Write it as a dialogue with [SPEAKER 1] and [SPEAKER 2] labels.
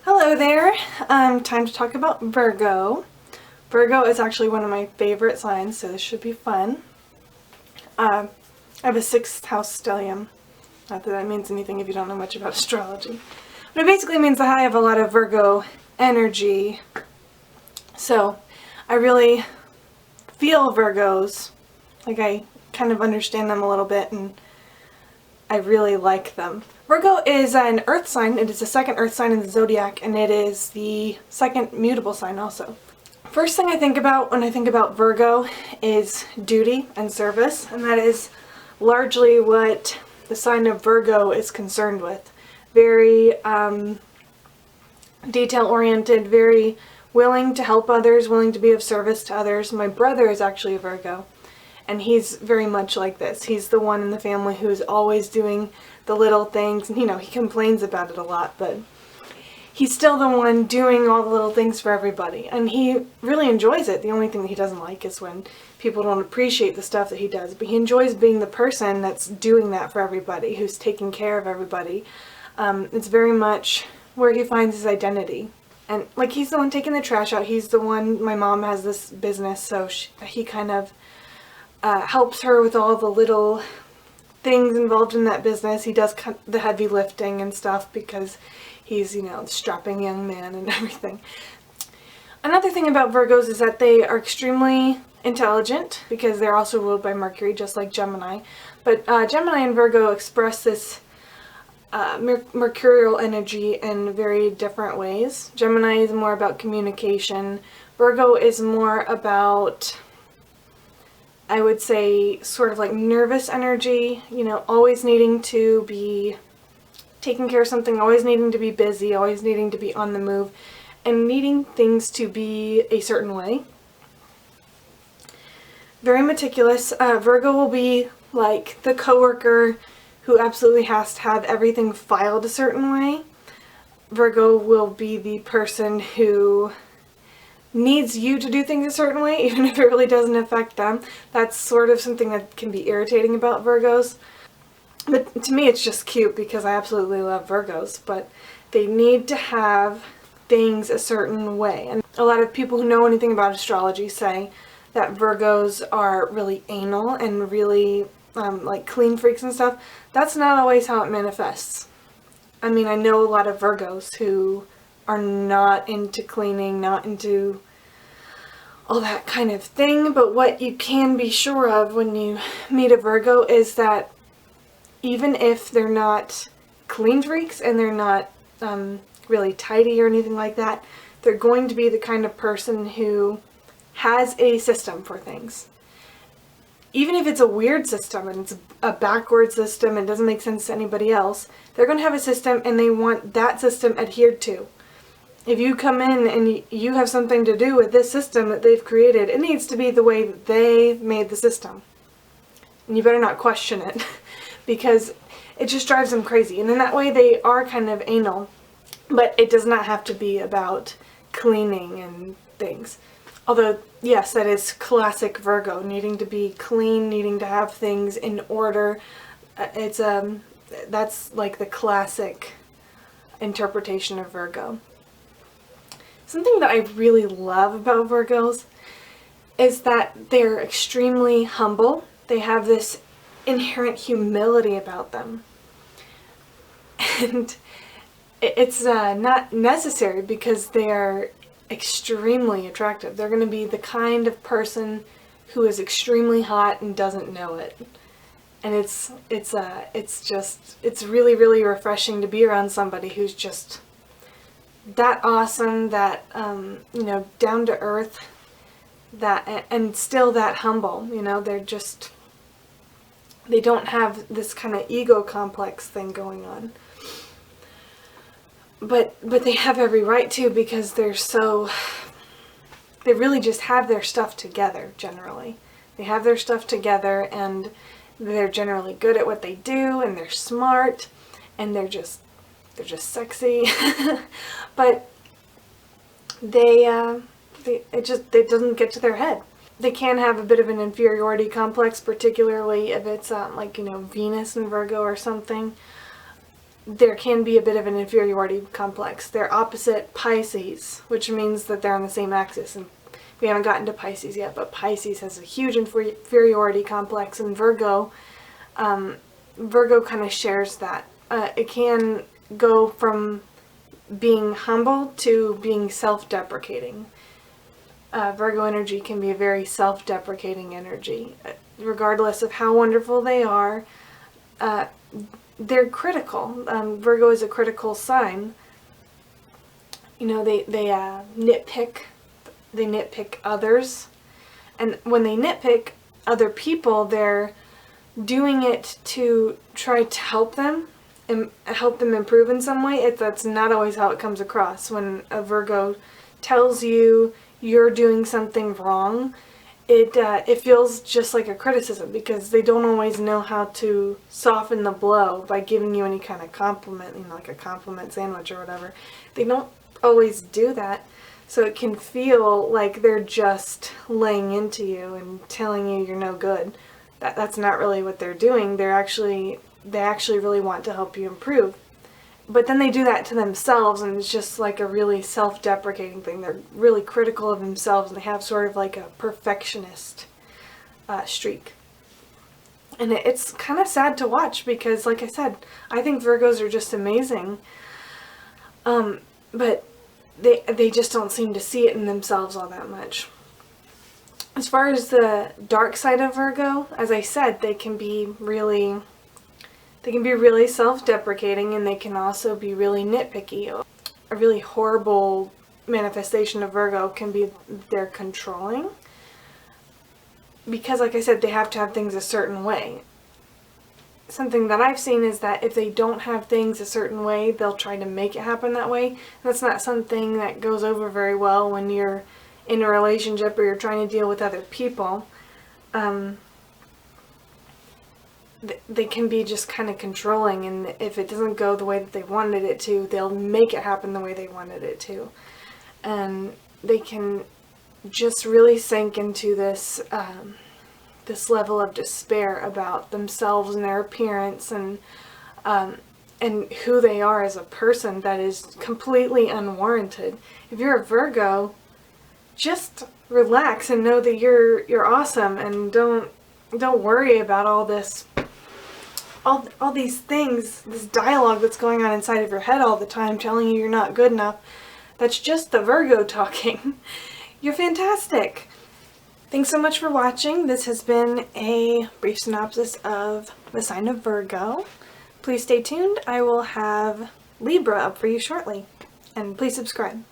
[SPEAKER 1] Hello there. Time to talk about Virgo. Virgo is actually one of my favorite signs, so this should be fun. I have a 6th house stellium. Not that that means anything if you don't know much about astrology. But it basically means that I have a lot of Virgo energy. So I really feel Virgos. Like I kind of understand them a little bit and I really like them. Virgo is an earth sign. It is the 2nd earth sign in the zodiac, and it is the 2nd mutable sign also. First thing I think about when I think about Virgo is duty and service, and that is largely what the sign of Virgo is concerned with. Very detail-oriented, very willing to help others, willing to be of service to others. My brother is actually a Virgo, and he's very much like this. He's the one in the family who's always doing the little things, and he complains about it a lot, but he's still the one doing all the little things for everybody, and he really enjoys it. The only thing that he doesn't like is when people don't appreciate the stuff that he does, but he enjoys being the person that's doing that for everybody, who's taking care of everybody. It's very much where he finds his identity. And like, he's the one taking the trash out. He's the one, my mom has this business, so he kind of helps her with all the little things involved in that business. He does the heavy lifting and stuff because he's, the strapping young man and everything. Another thing about Virgos is that they are extremely intelligent because they're also ruled by Mercury, just like Gemini. But Gemini and Virgo express this mercurial energy in very different ways. Gemini is more about communication. Virgo is more about, I would say, sort of like nervous energy, always needing to be taking care of something, always needing to be busy, always needing to be on the move, and needing things to be a certain way. Very meticulous. Virgo will be like the coworker who absolutely has to have everything filed a certain way. Virgo will be the person who needs you to do things a certain way, even if it really doesn't affect them. That's sort of something that can be irritating about Virgos. But to me, it's just cute because I absolutely love Virgos, but they need to have things a certain way. And a lot of people who know anything about astrology say that Virgos are really anal and really like clean freaks and stuff. That's not always how it manifests. I mean, I know a lot of Virgos who are not into cleaning, not into all that kind of thing, but what you can be sure of when you meet a Virgo is that even if they're not clean freaks and they're not really tidy or anything like that, they're going to be the kind of person who has a system for things. Even if it's a weird system and it's a backward system and doesn't make sense to anybody else, they're going to have a system and they want that system adhered to. If you come in and you have something to do with this system that they've created, it needs to be the way that they made the system. And you better not question it because it just drives them crazy. And in that way they are kind of anal, but it does not have to be about cleaning and things. Although, yes, that is classic Virgo, needing to be clean, needing to have things in order. That's like the classic interpretation of Virgo. Something that I really love about Virgos is that they're extremely humble. They have this inherent humility about them. And it's not necessary because they are extremely attractive. They're going to be the kind of person who is extremely hot and doesn't know it. And it's really, really refreshing to be around somebody who's just that awesome, that down to earth, that and still that humble. They don't have this kind of ego complex thing going on. But they have every right to, because they really just have their stuff together generally. They have their stuff together and they're generally good at what they do and they're smart and they're just sexy. But it doesn't get to their head. They can have a bit of an inferiority complex, particularly if it's like Venus in Virgo or something. there can be a bit of an inferiority complex. They're opposite Pisces, which means that they're on the same axis. And we haven't gotten to Pisces yet, but Pisces has a huge inferiority complex, and Virgo kind of shares that. It can go from being humble to being self-deprecating. Virgo energy can be a very self-deprecating energy. Regardless of how wonderful they are, they're critical. Virgo is a critical sign. You know, they nitpick. They nitpick others. And when they nitpick other people, they're doing it to try to help them and help them improve in some way. That's not always how it comes across. When a Virgo tells you you're doing something wrong, it feels just like a criticism, because they don't always know how to soften the blow by giving you any kind of compliment, you know, like a compliment sandwich or whatever. They don't always do that, so it can feel like they're just laying into you and telling you you're no good. That's not really what they're doing. They actually really want to help you improve. But then they do that to themselves, and it's just like a really self-deprecating thing. They're really critical of themselves, and they have sort of like a perfectionist streak. And it's kind of sad to watch, because, like I said, I think Virgos are just amazing. But they just don't seem to see it in themselves all that much. As far as the dark side of Virgo, as I said, they can be really self-deprecating, and they can also be really nitpicky. A really horrible manifestation of Virgo can be they're controlling. Because, like I said, they have to have things a certain way. Something that I've seen is that if they don't have things a certain way, they'll try to make it happen that way. That's not something that goes over very well when you're in a relationship or you're trying to deal with other people. They can be just kind of controlling, and if it doesn't go the way that they wanted it to, they'll make it happen the way they wanted it to. And they can just really sink into this this level of despair about themselves and their appearance and who they are as a person that is completely unwarranted. If you're a Virgo, just relax and know that you're awesome, and don't worry about all this. All these things, this dialogue that's going on inside of your head all the time telling you you're not good enough. That's just the Virgo talking. You're fantastic. Thanks so much for watching. This has been a brief synopsis of the sign of Virgo. Please stay tuned. I will have Libra up for you shortly. And please subscribe.